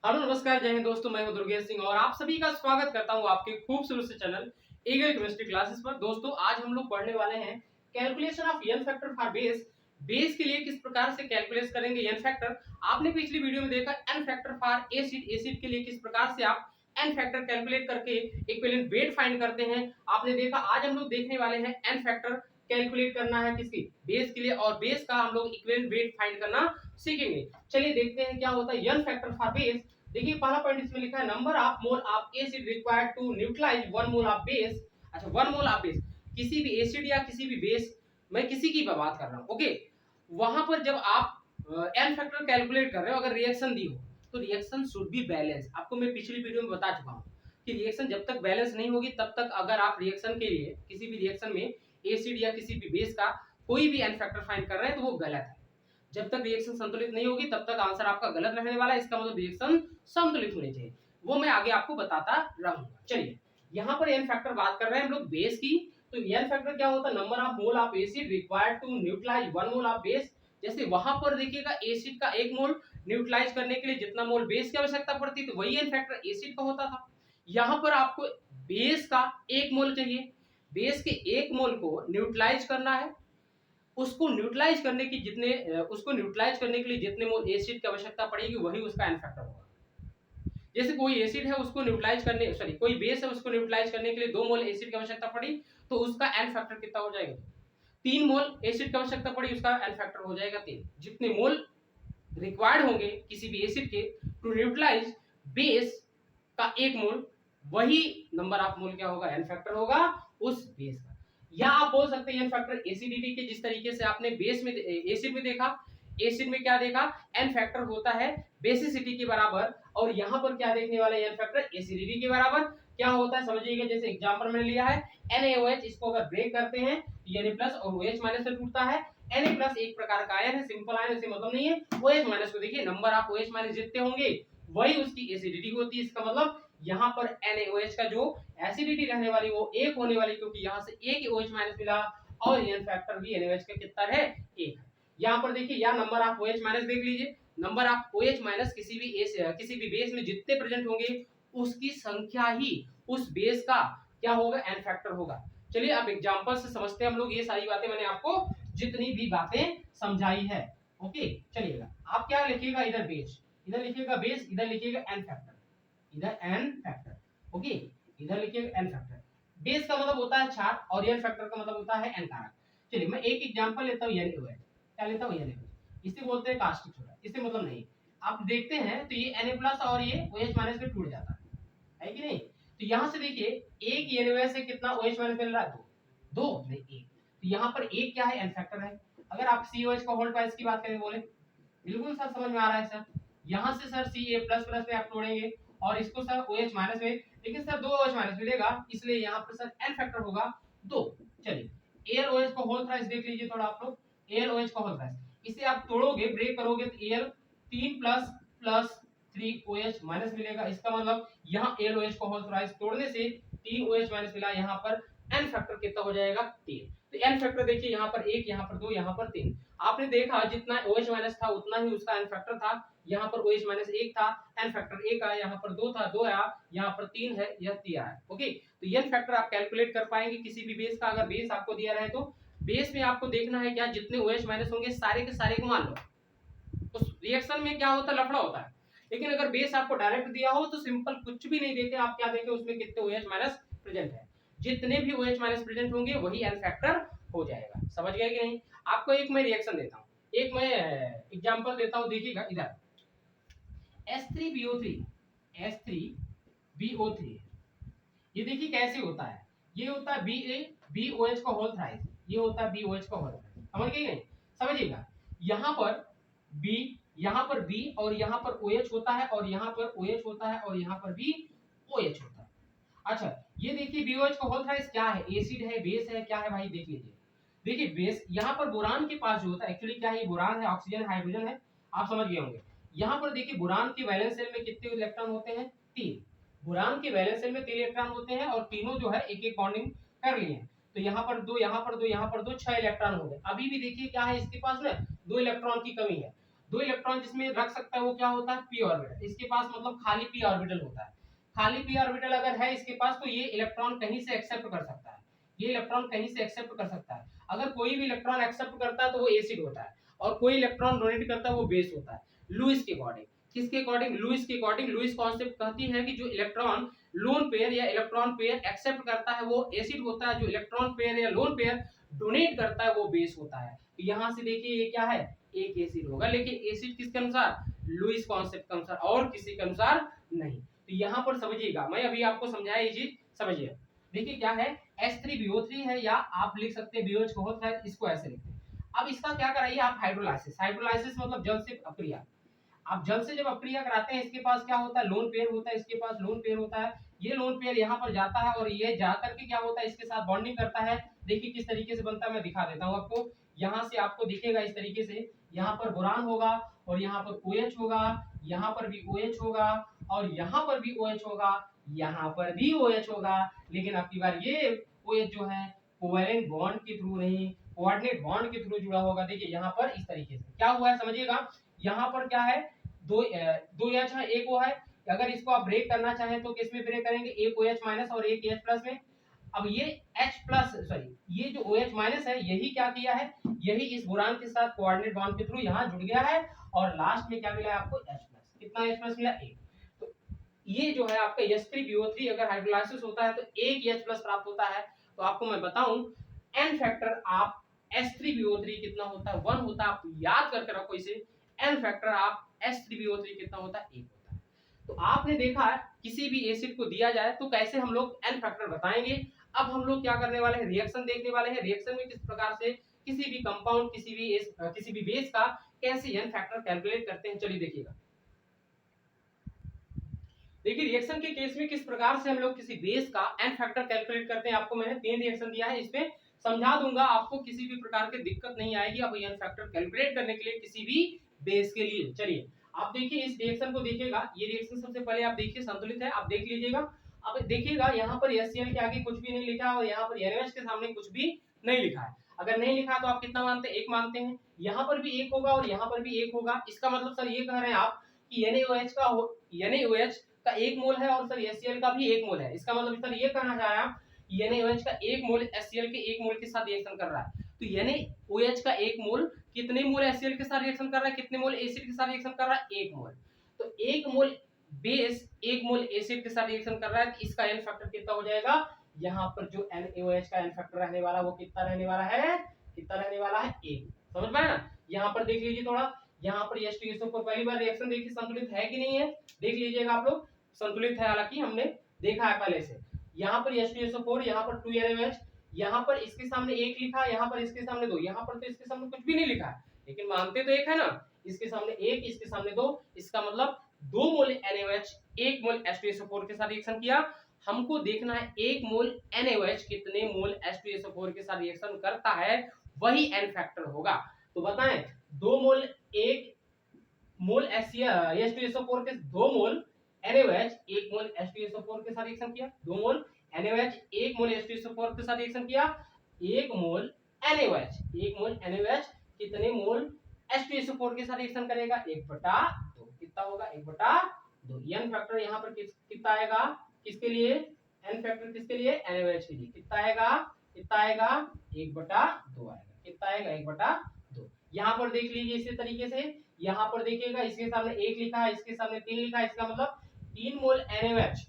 Hello नमस्कार जय हिंद दोस्तों, मैं हूं दुर्गेश सिंह और आप सभी का स्वागत करता हूं आपके खूबसूरत से चैनल ईगल केमिस्ट्री क्लासेस पर। दोस्तों आज हम लोग पढ़ने वाले हैं calculation of N factor for base. Base के लिए किस प्रकार से कैलकुलेट करेंगे एन फैक्टर। आपने पिछली वीडियो में देखा N factor for acid, acid के लिए किस प्रकार से आप एन फैक्टर कैलकुलेट करके इक्विवेलेंट वेट फाइंड करते हैं आपने देखा। आज हम लोग देखने वाले हैं एन फैक्टर कैलकुलेट करना है किसकी, बेस के लिए, और बेस का हम लोग इक्विवेलेंट वेट फाइंड करना सीखेंगे। चलिए देखते हैं क्या होता है एन फैक्टर फॉर बेस। देखिए पहला पॉइंट इसमें लिखा है number of mole of acid required to neutralize 1 mole of base. अच्छा 1 मोल ऑफ बेस, किसी भी एसिड या किसी भी बेस, मैं किसी की बात कर रहा हूं, ओके। वहां पर जब आप एन फैक्टर कैलकुलेट कर रहे हो, अगर रिएक्शन दी हो तो रिएक्शन शुड बी बैलेंस। आपको मैं पिछली वीडियो में बता चुका हूं कि रिएक्शन जब तक बैलेंस नहीं होगी तब तक अगर आप रिएक्शन के लिए किसी भी रिएक्शन में एसिड या किसी भी बेस का कोई भी एन फैक्टर फाइंड कर रहे हैं तो वो गलत है। जब तक रिएक्शन संतुलित नहीं होगी तब तक आंसर आपका गलत रहने वाला है। इसका मतलब रिएक्शन संतुलित होनी चाहिए, वो मैं आगे आपको बताता रहूंगा। चलिए यहाँ पर एन फैक्टर बात कर रहे हैं हम लोग बेस की। तो एन फैक्टर क्या होता है, number of mole of acid required to neutralize 1 mole of base. जैसे वहां पर देखिएगा एसिड का 1 मोल न्यूट्रलाइज करने के लिए जितना मोल बेस की आवश्यकता पड़ती थी वही एन फैक्टर एसिड का होता था। यहाँ पर आपको बेस का 1 मोल चाहिए, बेस के 1 मोल को न्यूट्रलाइज करना है। उसको न्यूट्रलाइज करने की उसको न्यूट्रलाइज करने के लिए जितने मोल एसिड की आवश्यकता पड़ेगी वही उसका एन फैक्टर होगा। जैसे कोई एसिड है उसको न्यूट्रलाइज करने, सॉरी कोई बेस है उसको न्यूट्रलाइज करने के लिए 2 मोल एसिड की आवश्यकता पड़ी तो उसका एन फैक्टर कितना हो जाएगा, 3 मोल एसिड की आवश्यकता पड़ी उसका एन फैक्टर हो जाएगा 3। जितने मोल रिक्वायर्ड होंगे किसी भी एसिड के टू न्यूट्रलाइज बेस का 1 मोल, वही नंबर ऑफ मोल क्या होगा, एन फैक्टर होगा उस बेस का। या आप बोल सकते हैं एन फैक्टर एसिडिटी के, जिस तरीके से आपने बेस में एसिड में देखा, एसिड में क्या देखा, एन फैक्टर होता है बेसिसिटी के बराबर, और यहाँ पर क्या देखने वाले एन फैक्टर एसिडिटी के बराबर। क्या होता है समझिएगा, जैसे एग्जांपल मैंने लिया है NaOH, इसको अगर ब्रेक करते हैं तो Na प्लस और OH माइनस से टूटता है। Na प्लस एक प्रकार का आयन है, सिंपल आयन, इससे मतलब नहीं है। OH माइनस को देखिए, नंबर ऑफ OH माइनस जितने होंगे वही उसकी एसिडिटी होती है। इसका मतलब यहाँ पर NaOH का जो एसिडिटी रहने वाली वो 1 होने वाली, क्योंकि यहाँ से एक ही OH माइनस मिला और एन फैक्टर भी NaOH का कितना है, 1। यहाँ पर देखिए या नंबर ऑफ OH माइनस देख लीजिए, नंबर ऑफ OH माइनस किसी भी बेस में जितने प्रेजेंट होंगे उसकी संख्या ही उस बेस का क्या होगा, एन फैक्टर होगा। चलिए अब एग्जांपल से समझते हैं हम लोग। ये सारी बातें मैंने आपको जितनी भी बातें समझाई है, ओके। चलिएगा आप क्या लिखिएगा, इधर बेस, इधर लिखिएगा बेस, इधर लिखिएगा एन फैक्टर, इधर एन फैक्टर, ओके। इधर लिखिएगा एन फैक्टर। बेस का मतलब होता है 4 और एन फैक्टर का मतलब होता है एन कारक। चलिए मैं एक एग्जांपल लेता हूं, क्या लेता हूं, इसे बोलते हैं कास्टिक सोडा, इससे मतलब नहीं। आप देखते हैं तो ये Na प्लस और ये OH माइनस में टूट जाता है कि नहीं। तो यहां से देखिए एक NaOH से कितना OH माइनस मिल रहा है, दो नहीं एक। तो यहाँ पर एक क्या है, एन फैक्टर है। अगर आप COH का होल ट्वाइस की बात करें बोले, बिल्कुल सर समझ में आ रहा है सर। यहाँ से सर Ca प्लस प्लस में आप तोड़ेंगे और इसको सर OH माइनस में, लेकिन सर 2 OH माइनस मिलेगा, इसलिए यहाँ पर सर एन फैक्टर होगा 2। चलिए AlOH का होल थ्राइस देख लीजिए थोड़ा आप लोग, AlOH का होल थ्राइस, इसे आप तोड़ोगे, ब्रेक करोगे तो Al 3 plus plus 3 OH minus मिलेगा। इसका मतलब यहाँ AlOH का होल थ्राइस तोड़ने से 3 OH माइनस मिला, यहाँ पर एन फैक्टर कितना हो जाएगा, 3। तो एन फैक्टर देखिए यहाँ पर 1, यहाँ पर 2, यहाँ पर 3। आपने देखा जितना OH माइनस था उतना ही उसका एन फैक्टर था। यहाँ पर OH माइनस 1 था, एन फैक्टर 1 आया, यहाँ पर 2 था, 2 आया, यहाँ पर 3 है, यह 3 आया, ओके। तो एन फैक्टर आप कैलकुलेट कर पाएंगे किसी भी बेस का। अगर बेस आपको दिया रहे तो बेस में आपको देखना है क्या, जितने OH माइनस होंगे सारे के सारे को मान लो। उस रिएक्शन में क्या होता है, लफड़ा होता है। लेकिन अगर बेस आपको डायरेक्ट दिया हो तो सिंपल कुछ भी नहीं देते, आप क्या देखें उसमें कितने OH माइनस प्रेजेंट है, जितने भी OH माइनस प्रेजेंट होंगे वही एन फैक्टर हो जाएगा। समझ गए कि नहीं। आपको एक मैं रिएक्शन देता हूं, एक मैं एग्जांपल देता हूं, देखिएगा इधर H3BO3, H3BO3, ये देखिए कैसे होता है। ये होता है BOH का होल थ्राइस, ये होता है BOH का होल थ्राइस, समझ गए नहीं। समझिएगा यहाँ पर B, यहाँ पर B और यहाँ पर OH होता है, और यहाँ पर OH होता है, और यहाँ पर भी OH होता है। अच्छा ये देखिए BOH का होल थ्राइस क्या है, एसिड है, बेस है, क्या है भाई, देख लीजिए। देखिए बेस यहाँ पर बोरान के पास जो होता है, एक्चुअली क्या है, ये बोरान है, ऑक्सीजन हाइड्रोजन है, आप समझ गए होंगे। यहाँ पर देखिए बोरान के वैलेंस शेल में कितने इलेक्ट्रॉन होते हैं, 3। बोरान के वैलेंस शेल में 3 इलेक्ट्रॉन होते हैं और तीनों जो है एक एक बॉन्डिंग कर लिए हैं। तो यहाँ पर 2, यहाँ पर 2, यहाँ पर 2, 6 इलेक्ट्रॉन हो गए। अभी भी देखिए क्या है, इसके पास ना 2 इलेक्ट्रॉन की कमी है। दो इलेक्ट्रॉन जिसमें रख सकता है वो क्या होता है, पी ऑर्बिटल। इसके पास मतलब खाली पी ऑर्बिटल होता है। खाली पी ऑर्बिटल अगर है इसके पास तो ये इलेक्ट्रॉन कहीं से एक्सेप्ट कर सकता है, ये इलेक्ट्रॉन कहीं से एक्सेप्ट कर सकता है। अगर कोई भी इलेक्ट्रॉन एक्सेप्ट करता है तो वो एसिड होता है, और कोई इलेक्ट्रॉन डोनेट करता है वो बेस होता है। लुईस के अकॉर्डिंग, किसके अकॉर्डिंग, लुईस के अकॉर्डिंग। लुईस कॉन्सेप्ट कहती है कि जो इलेक्ट्रॉन लोन पेयर या इलेक्ट्रॉन पेयर एक्सेप्ट करता है वो एसिड होता है, जो इलेक्ट्रॉन पेयर या लोन पेयर डोनेट करता है वो बेस होता है। तो यहाँ से देखिए ये क्या है, एक एसिड होगा, लेकिन एसिड किसके अनुसार, लुईस कॉन्सेप्ट के अनुसार, और किसी के अनुसार नहीं। तो यहाँ पर समझिएगा, मैं अभी आपको समझाया ये चीज समझिए। देखिए क्या है, H3BO3 है, या आप लिख सकते हैं BOH को होता है, इसको ऐसे लिखते हैं। अब इसका क्या कराइए आप, हाइड्रोलाइसिस। हाइड्रोलाइसिस मतलब जल से अपक्रिया। आप जल से जब अपक्रिया कराते हैं, इसके पास क्या होता है, लोन पेयर होता है, इसके पास लोन पेयर होता है। ये लोन पेयर यहाँ पर जाता है और ये जाकर के क्या होता है, इसके साथ बॉन्डिंग करता है। देखिए किस तरीके से बनता है, मैं दिखा देता हूँ आपको। यहाँ से आपको दिखेगा इस तरीके से, यहाँ पर बोरान होगा और यहाँ पर OH होगा, यहाँ पर भी OH होगा और यहाँ पर भी OH होगा, यहाँ पर भी OH होगा। लेकिन अब की बार ये OH जो है कोवेलेंट बॉन्ड के थ्रू नहीं, कोऑर्डिनेट बॉन्ड के थ्रू जुड़ा होगा। देखिए यहाँ पर इस तरीके से क्या हुआ है समझिएगा। यहाँ पर क्या है, दो H है, एक O है। अगर इसको आप ब्रेक करना चाहें तो किस में ब्रेक करेंगे, एक OH माइनस और एक H प्लस में। अब ये H प्लस सॉरी ये जो OH माइनस है यही क्या किया है, यही इस बोरान के साथ कोऑर्डिनेट बॉन्ड के थ्रू यहाँ जुड़ गया है और लास्ट में क्या मिला है आपको, H प्लस। कितना H प्लस मिला, एक। तो ये जो है आपका H3BO3 अगर हाइड्रोलाइसिस होता है तो एक H प्लस प्राप्त होता है। तो आपको मैं बताऊं एन फैक्टर आप H3BO3 कितना होता है, 1 होता है। आप याद करके रखो इसे, एन फैक्टर आप H3BO3 कितना होता है, 1 होता है। तो आपने देखा है किसी भी एसिड को दिया जाए तो कैसे हम लोग एन फैक्टर बताएंगे। अब हम लोग क्या करने वाले हैं, रिएक्शन देखने वाले हैं। रिएक्शन में किस प्रकार से किसी भी कंपाउंड, किसी भी बेस का कैसे एन फैक्टर कैलकुलेट करते हैं, चलिए देखिएगा। देखिए रिएक्शन के केस में किस प्रकार से हम लोग किसी बेस का एन फैक्टर कैलकुलेट करते हैं। आपको मैंने 3 रिएक्शन दिया है, इसमें समझा दूंगा, आपको किसी भी प्रकार की दिक्कत नहीं आएगी अब एन फैक्टर कैलकुलेट करने के लिए किसी भी बेस के लिए। चलिए आप देखिए इस रिएक्शन को देखिएगा। ये रिएक्शन सबसे पहले आप देखिए संतुलित है, आप देख लीजिएगा। अब देखिएगा यहाँ पर HCl के आगे कुछ भी नहीं लिखा है और यहाँ पर NaOH के सामने कुछ भी नहीं लिखा है। अगर नहीं लिखा तो आप कितना मानते हैं, एक मानते हैं। यहाँ पर भी एक होगा और यहाँ पर भी एक होगा। इसका मतलब सर ये कह रहे हैं आप कि NaOH का 1 मोल है और सर HCl का भी 1 मोल है। इसका मतलब सर ये कहना चाह रहे हैं आप कि NaOH का 1 मोल HCl के 1 मोल के साथ रिएक्शन कर रहा है। तो NaOH का 1 मोल कितने मोल HCl के साथ रिएक्शन कर रहा है, कितने मोल एसिड के साथ रिएक्शन कर रहा है, 1 मोल। तो 1 मोल बेस 1 मोल एसिड के साथ रिएक्शन कर रहा है, तो इसका एन फैक्टर कितना हो जाएगा। यहाँ पर जो NaOH का एन फैक्टर रहने वाला वो कितना रहने वाला है, कितना रहने वाला है, 1। समझ पाए ना। यहाँ पर देख लीजिए थोड़ा, यहाँ पर H2SO को पहली बार रिएक्शन देखिए संतुलित है कि नहीं है, देख लीजिएगा आप लोग। संतुलित है, हालांकि हमने देखा है पहले से। यहाँ पर H2SO4, यहाँ पर 2NaOH, यहाँ पर इसके सामने 1 लिखा है, यहाँ पर इसके सामने 2, यहाँ पर तो इसके सामने कुछ भी नहीं लिखा है, लेकिन मानते तो 1 है ना। इसके सामने 1, इसके सामने 2, इसका मतलब 2 मोल NaOH 1 मोल H2SO4 के साथ रिएक्शन किया। हमको देखना है 1 मोल NaOH कितने मोल H2SO4 के साथ रिएक्शन करता है, वही एन फैक्टर होगा। तो बताएं 2 मोल 1 मोल H2SO4 के 2 मोल NaOH 1 मोल H2SO4 के साथ रिएक्शन किया, 2 मोल NaOH 1 मोल H2SO4 के साथ रिएक्शन किया, 1 मोल NaOH कितने मोल H2SO4 के साथ रिएक्शन करेगा, 1/2। कितना होगा, 1/2। एन फैक्टर यहाँ पर कितना आएगा, किसके लिए, एन फैक्टर किसके लिए, NaOH के लिए कितना आएगा, 1/2 आएगा। कितना आएगा, 1/2। यहाँ पर देख लीजिए इसी तरीके से, यहाँ पर देखिएगा इसके सामने 1 लिखा है, इसके सामने 3 लिखा है, इसका मतलब 3 मोल NaOH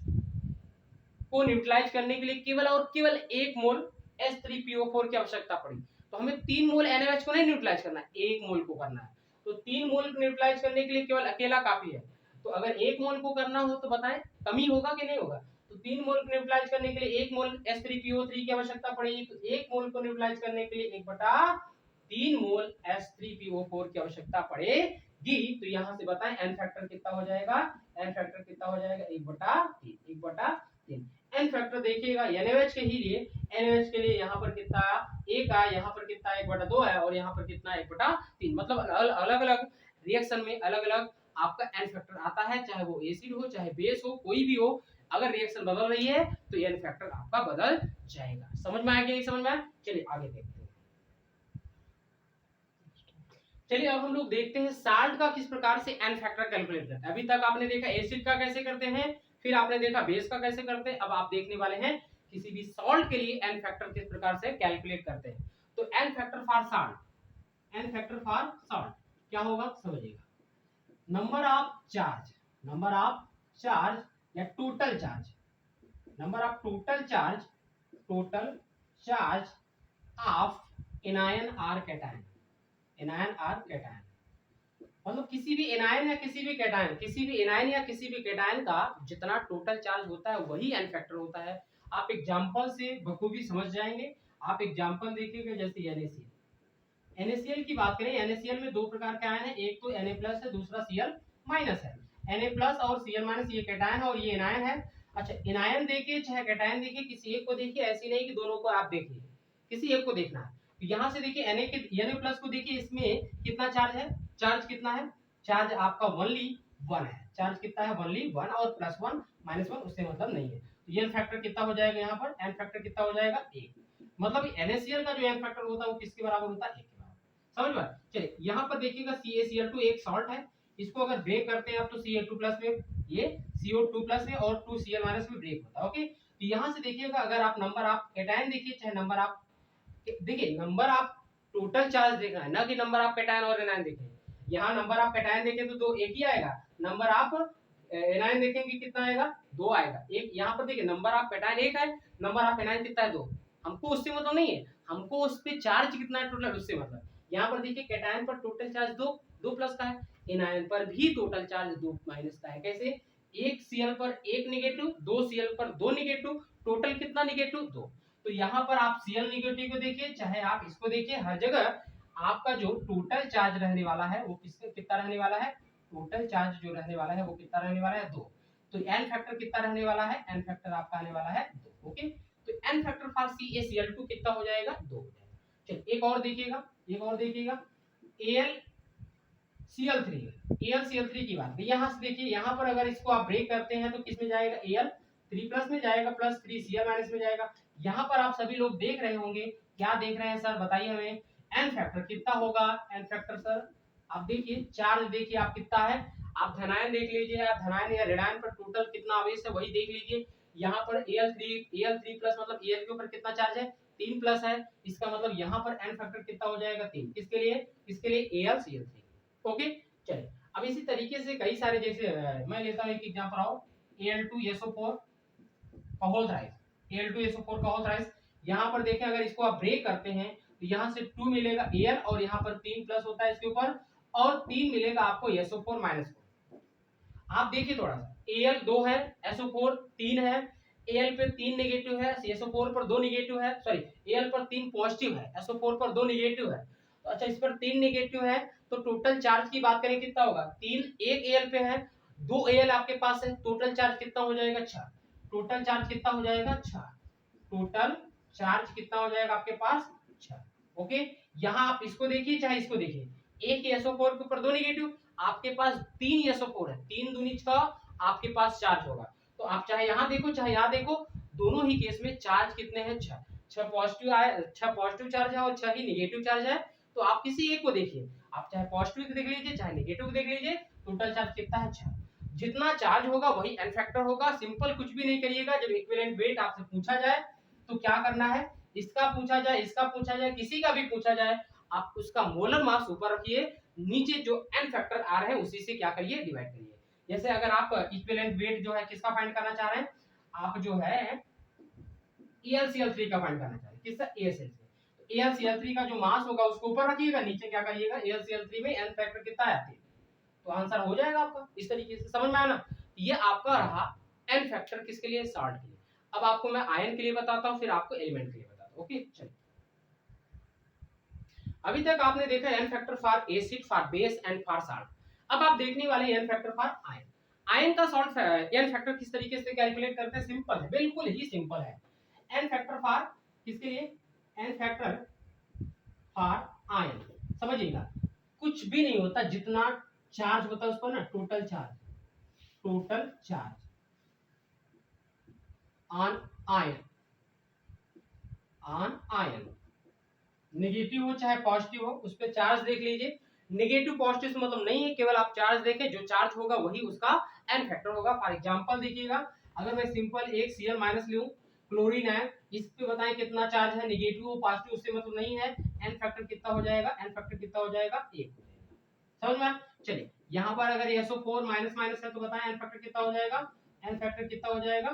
को न्यूट्रलाइज करने के लिए केवल और केवल 1 मोल H3PO4 की आवश्यकता पड़ी। तो हमें 3 मोल NaOH को नहीं न्यूट्रलाइज करना है, 1 मोल को करना है। तो 3 मोल को न्यूट्रलाइज करने के लिए केवल अकेला काफी है। तो अगर 1 मोल को करना हो तो बताएं कमी होगा कि नहीं होगा। तो 3 मोल को न्यूट्रलाइज करने के लिए 1 मोल H3PO3 की आवश्यकता पड़ेगी। तो 1 मोल को न्यूट्रलाइज करने के लिए 1/3 मोल H3PO4 की आवश्यकता पड़ेगी। तो यहाँ से बताएं एन फैक्टर कितना हो जाएगा, एन फैक्टर कितना हो जाएगा, 1/3। एन फैक्टर देखिएगा NaOH के ही लिए, NaOH के लिए यहाँ पर कितना 1 आया, यहाँ पर कितना 1/2 है और यहाँ पर कितना 1/3। मतलब अलग अलग रिएक्शन में अलग अलग आपका एन फैक्टर आता है, चाहे वो एसिड हो चाहे बेस हो, कोई भी हो। अगर रिएक्शन बदल रही है तो एन फैक्टर आपका बदल जाएगा। समझ में आया कि नहीं समझ में आया, चलिए आगे देखते हैं। चलिए अब हम लोग देखते हैं साल्ट का किस प्रकार से एन फैक्टर कैलकुलेट करते हैं। अभी तक आपने देखा एसिड का कैसे करते हैं, फिर आपने देखा बेस का कैसे करते हैं, अब आप देखने वाले हैं किसी भी सॉल्ट के लिए एन फैक्टर किस प्रकार से कैलकुलेट करते हैं। तो n factor for salt, N factor for salt क्या होगा समझिएगा। Number of charge, number of charge या total charge, number of total charge, total charge of anion or cation, anion or cation, मतलब किसी भी एनायन या किसी भी कैटायन, किसी भी एनायन या किसी भी कैटायन का जितना टोटल चार्ज होता है वही एन फैक्टर होता है। आप एग्जांपल से बखूबी समझ जाएंगे। आप एग्जांपल देखिएगा जैसे NaCl, NaCl की बात करें, NaCl में दो प्रकार के आयन है, एक तो Na+ है, दूसरा Cl- है। Na+ और Cl- ये कैटायन है और ये एनायन है। अच्छा, एनायन देखिए चाहे कैटायन देखिए, किसी एक को देखिए, ऐसी नहीं कि दोनों को आप देखिए, किसी एक को देखना है। तो यहाँ से देखिए Na+ को देखिए, इसमें कितना चार्ज है, चार्ज कितना है, चार्ज आपका ओनली 1 है, चार्ज कितना है ओनली 1, और +1 -1 उससे मतलब नहीं है। तो ये एन फैक्टर कितना हो जाएगा, यहाँ पर एन फैक्टर कितना हो जाएगा 1। मतलब NaCl का जो एन फैक्टर होता है वो किसके बराबर होता है, 1 के बराबर। समझ में? चलिए यहाँ पर देखिएगा CaCl2 एक सॉल्ट है, इसको अगर ब्रेक करते हैं आप तो Ca2+ में, ये CO2+ में और 2Cl- में ब्रेक होता है। ओके, तो यहाँ से देखिएगा अगर आप नंबर आप कैटायन देखिए चाहे नंबर आप देखिए, नंबर आप टोटल चार्ज देखना है ना कि नंबर आप कैटायन और एनायन देखें। यहाँ नंबर आप कैटायन देखें तो दो एक ही आएगा, नंबर आप एनायन देखेंगे कितना आएगा, 2 आएगा। एक यहाँ पर देखिए नंबर आप कैटायन 1 है, नंबर आप एनायन कितना है 2। हमको उससे मतलब नहीं है, हमको उस पे चार्ज कितना है टोटल उससे मतलब। यहाँ पर देखिए कैटायन पर टोटल चार्ज 2 प्लस का है, एनायन पर भी टोटल चार्ज 2 माइनस का है। कैसे, 1 Cl पर 1 नेगेटिव, 2 Cl पर 2 नेगेटिव, टोटल कितना नेगेटिव 2। तो यहाँ पर आप Cl नेगेटिव को देखिए चाहे आप इसको देखिए, हर जगह आपका जो टोटल चार्ज रहने वाला है वो कितना रहने वाला है, टोटल चार्ज जो रहने वाला है वो कितना रहने वाला है 2। तो एन फैक्टर कितना रहने वाला है, एन फैक्टर आपका आने वाला है 2। ओके, तो एन फैक्टर फॉर CaCl2 कितना हो जाएगा, 2 हो जाएगा। चलिए एक और देखिएगा, एक और देखिएगा AlCl3, AlCl3 की बात, यहाँ से देखिए, यहाँ पर अगर इसको आप ब्रेक करते हैं तो किस में जाएगा, Al3+ में जाएगा, प्लस 3Cl- में जाएगा। यहाँ पर आप सभी लोग देख रहे होंगे, क्या देख रहे हैं सर बताइए हमें, एन फैक्टर कितना होगा, एन फैक्टर सर आप देखिए, चार्ज देखिए आप कितना है, आप धनायन देख लीजिए, आप धनायन या ऋणायन पर टोटल कितना आवेश है वही देख लीजिए। यहाँ पर Al3+ मतलब Al के ऊपर कितना चार्ज है, 3+ है, इसका मतलब यहाँ पर एन फैक्टर कितना हो जाएगा 3, किसके लिए, इसके लिए AlCl3। ओके, चलिए अब इसी तरीके से कई सारे, जैसे मैं लेता हूं एक एग्जांपल आओ, Al2SO4 का होल थ्राइस, Al2SO4 का होल थ्राइस, यहाँ पर देखें अगर इसको आप ब्रेक करते हैं तो यहाँ से 2 मिलेगा Al और यहाँ पर 3+ होता है इसके ऊपर, और 3 मिलेगा आपको SO4-4। आप देखिए थोड़ा सा, Al 2 है, SO4 3 है, Al पे 3 नेगेटिव है, SO4 पर 2 नेगेटिव है, सॉरी Al पर 3 पॉजिटिव है, SO4 पर 2 नेगेटिव है। तो अच्छा, इस पर 3 नेगेटिव है, तो टोटल चार्ज की बात करें कितना होगा, 3 एक Al पे है, 2 Al आपके पास है, टोटल चार्ज कितना हो जाएगा 6। टोटल चार्ज कितना हो जाएगा 6, टोटल चार्ज कितना हो जाएगा आपके पास 6। ओके, यहाँ आप इसको देखिए चाहे इसको देखिए, एक SO4 के ऊपर 2 नेगेटिव, आपके पास 3 SO4 है, 3 दूनी 6 आपके पास चार्ज होगा। तो आप चाहे यहाँ देखो चाहे यहाँ देखो, दोनों ही केस में चार्ज कितने हैं 6, 6 पॉजिटिव आए, 6 पॉजिटिव चार्ज है और 6 ही नेगेटिव चार्ज है। तो आप किसी एक को देखिए, आप चाहे पॉजिटिव को देख लीजिए चाहे नेगेटिव को देख लीजिए, टोटल चार्ज कितना है 6। जितना चार्ज होगा वही एन फैक्टर होगा। सिंपल कुछ भी नहीं करिएगा, जब इक्विवेलेंट वेट आपसे पूछा जाए तो क्या करना है, इसका पूछा जाए, इसका पूछा जाए, किसी का भी पूछा जाए, आप उसका मोलर मास ऊपर रखिए, नीचे जो एन फैक्टर आ रहे हैं उसी से क्या करिए, डिवाइड करिए। जैसे अगर आप इक्विवेलेंट वेट जो है किसका फाइंड करना चाह रहे हैं, आप जो है AlCl3 का फाइंड करना चाह रहे हैं, किसका, AlCl3। तो AlCl3 का जो मास होगा उसको ऊपर रखिएगा, नीचे क्या करिएगा, AlCl3 में एन फैक्टर कितना है 3, तो आंसर हो जाएगा आपका। इस तरीके से समझ में आया ना, ये आपका रहा एन फैक्टर किसके लिए, सॉल्ट के लिए। अब आपको मैं आयन के लिए बताता हूं, फिर आपको एलिमेंट के लिए बताता हूं। ओके, चलिए अभी तक आपने देखा N factor for acid, for base and for salt. अब आप देखने वाले N factor for ion. Ion का सॉल्ट एन फैक्टर किस तरीके से कैलकुलेट करते हैं, सिंपल है, बिल्कुल ही सिंपल है। एन फैक्टर फॉर किसके लिए, एन फैक्टर फॉर आयन, समझिएगा कुछ भी नहीं होता, जितना चार्ज होता है उस पर ना total charge, total charge on ion, on ion, negative हो चाहे पॉजिटिव हो उस पर चार्ज देख लीजिए, नेगेटिव पॉजिटिव मतलब नहीं है, केवल आप चार्ज देखें, जो चार्ज होगा वही उसका एन फैक्टर होगा। फॉर एग्जांपल देखिएगा, अगर मैं सिंपल एक Cl माइनस लूं, क्लोरीन है, इस पे बताएं कितना चार्ज है, नेगेटिव और पॉजिटिव उससे मतलब नहीं है, एन फैक्टर कितना हो जाएगा, एन फैक्टर कितना हो जाएगा, 1 हो जाएगा। समझ में? चलिए यहां पर अगर SO4 माइनस माइनस है तो बताएं एन फैक्टर कितना हो जाएगा, एन फैक्टर कितना हो जाएगा,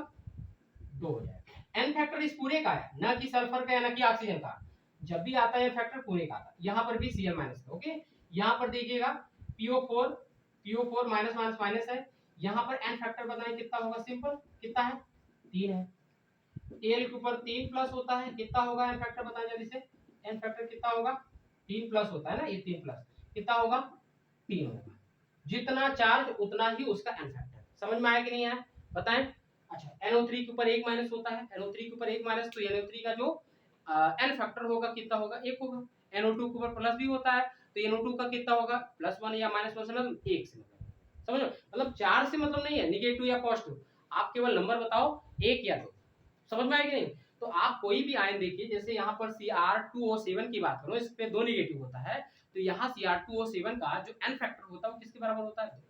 2 हो जाएगा। एन फैक्टर इस पूरे का है, ना कि सल्फर का या ना कि ऑक्सीजन का, जब भी आता है फैक्टर पूरे का आता है। यहां पर भी Cl माइनस का, ओके। यहां पर देखिएगा PO4 माइनस माइनस माइनस है, यहां पर एन फैक्टर बताएं कितना होगा, सिंपल कितना है, 3 है। Al के ऊपर 3 प्लस होता है, कितना होगा एन फैक्टर बताएं जल्दी से, एन फैक्टर कितना होगा, 3 प्लस होता है ना, ये 3 प्लस कितना होगा, 3 होगा। जितना चार्ज उतना ही उसका एन फैक्टर। समझ में आया कि नहीं आया, बताएं। अच्छा, NO3 के ऊपर 1 माइनस होता है, NO3 के ऊपर 1 माइनस, तो NO3 का जो एन फैक्टर होगा कितना होगा, 1 होगा। NO2 के ऊपर प्लस भी होता है, तो NO2 का कितना होगा, +1 या -1 से मतलब 1 से मतलब, समझ लो, मतलब 4 से मतलब नहीं है, नेगेटिव या पॉजिटिव, आप केवल नंबर बताओ 1 या 2। समझ में आया कि नहीं? तो आप कोई भी आयन देखिए, जैसे यहाँ पर Cr2O7 की बात करो, इस पे 2 नेगेटिव होता है, तो यहाँ Cr2O7 का जो एन फैक्टर होता है वो किसके बराबर होता है,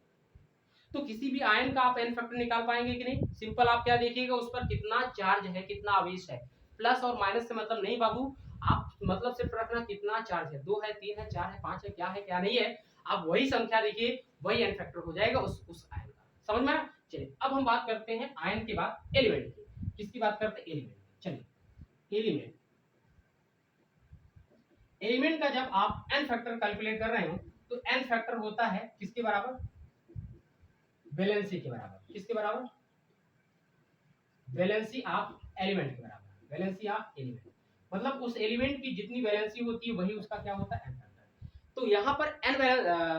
तो किसी भी आयन का आप एन फैक्टर निकाल पाएंगे कि नहीं, सिंपल आप क्या देखिएगा, उस पर कितना चार्ज है, कितना आवेश है, प्लस और माइनस से मतलब नहीं बाबू, आप मतलब सिर्फ रखना कितना चार्ज है, 2 है, 3 है, 4 है, 5 है, क्या है क्या नहीं है, आप वही संख्या देखिए, वही एन फैक्टर हो जाएगा उस आयन का। समझ में आया? चलिए अब हम बात करते हैं आयन के बाद एलिमेंट की। किसकी बात करते हैं, एलिमेंट। चलिए एलिमेंट, एलिमेंट का जब आप एन फैक्टर कैलकुलेट कर रहे हो तो एन फैक्टर होता है किसके बराबर, वैलेंसी के बराबर। किसके बराबर, वैलेंसी ऑफ एलिमेंट के बराबर, वैलेंसी ऑफ एलिमेंट, मतलब उस एलिमेंट की जितनी वैलेंसी होती है वही उसका क्या होता है, एन फैक्टर। तो यहाँ पर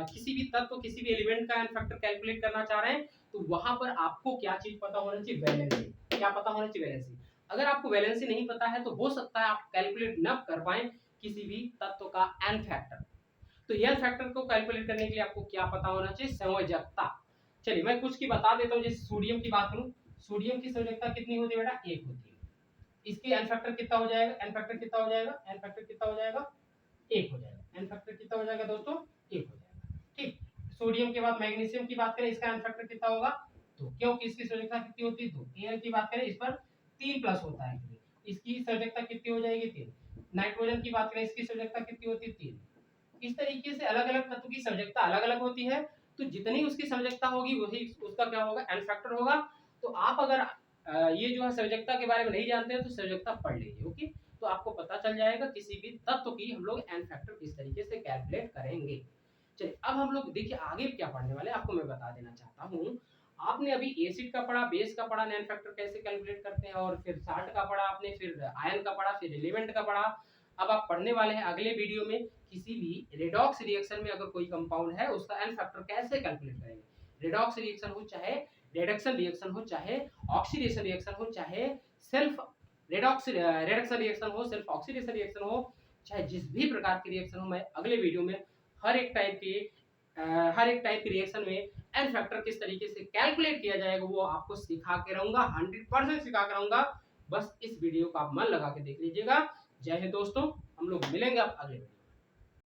किसी भी तत्व, किसी भी एलिमेंट का एन फैक्टर कैलकुलेट करना चाह रहे हैं, तो वहां पर आपको क्या चीज पता होना चाहिए, वैलेंसी। क्या पता होना चाहिए, वैलेंसी। अगर आपको वैलेंसी नहीं पता है तो हो सकता है आप कैलकुलेट न कर पाए किसी भी तत्व का एन फैक्टर। तो एन फैक्टर को कैलकुलेट करने के लिए आपको क्या पता होना चाहिए, संयोजकता। चलिए मैं कुछ की बता देता हूँ, जैसे सोडियम की बात करूं, सोडियम की संयोजकता कितनी होती है बेटा, 1 होती है। इसकी एन फैक्टर कितना हो जाएगा, एन फैक्टर कितना हो जाएगा, एन फैक्टर कितना हो जाएगा, 1 हो जाएगा। एन फैक्टर कितना हो जाएगा दोस्तों, 1 हो जाएगा। ठीक, सोडियम के बाद मैग्नीशियम की बात करें, इसका एन फैक्टर कितना होगा, तो क्योंकि इसकी संयोजकता कितनी होती है, 2। Al की बात करें, इस पर 3 प्लस होता है, इसकी संयोजकता कितनी हो जाएगी, 3। नाइट्रोजन की बात करें, इसकी संयोजकता कितनी होती है, 3। इस तरीके से अलग अलग तत्व की संयोजकता अलग अलग होती है, तो जितनी उसकी संयोजकता होगी वही उसका क्या होगा, एन फैक्टर होगा। तो आप अगर ये जो है संयोजकता के बारे में नहीं जानते हैं तो संयोजकता पढ़ लीजिए, ओके। तो आपको पता चल जाएगा किसी भी तत्व की हम लोग एन फैक्टर किस तरीके से कैलकुलेट करेंगे। चलिए अब हम लोग देखिए आगे क्या पढ़ने वाले हैं, आपको मैं बता देना चाहता हूँ। आपने अभी एसिड का पढ़ा, बेस का पढ़ा, एन फैक्टर कैसे कैलकुलेट करते हैं, और फिर साल्ट का पढ़ा आपने, फिर आयन का पढ़ा, फिर एलिमेंट का पढ़ा। अब आप पढ़ने वाले हैं अगले वीडियो में किसी भी रेडॉक्स रिएक्शन में अगर कोई कंपाउंड है उसका एन फैक्टर कैसे कैलकुलेट करेंगे। रेडॉक्स रिएक्शन हो चाहे रिडक्शन रिएक्शन हो, चाहे ऑक्सीडेशन रिएक्शन हो, चाहे सेल्फ रिडक्शन रिएक्शन हो, सेल्फ ऑक्सीडेशन रिएक्शन हो, चाहे जिस भी प्रकार की रिएक्शन हो, मैं अगले वीडियो में हर एक टाइप की रिएक्शन में एन फैक्टर किस तरीके से कैलकुलेट किया जाएगा वो आपको सिखा के रहूंगा, 100% सिखा के रहूंगा। बस इस वीडियो को आप मन लगा के देख लीजिएगा। जय हिंद दोस्तों, हम लोग मिलेंगे अब अगले वीडियो।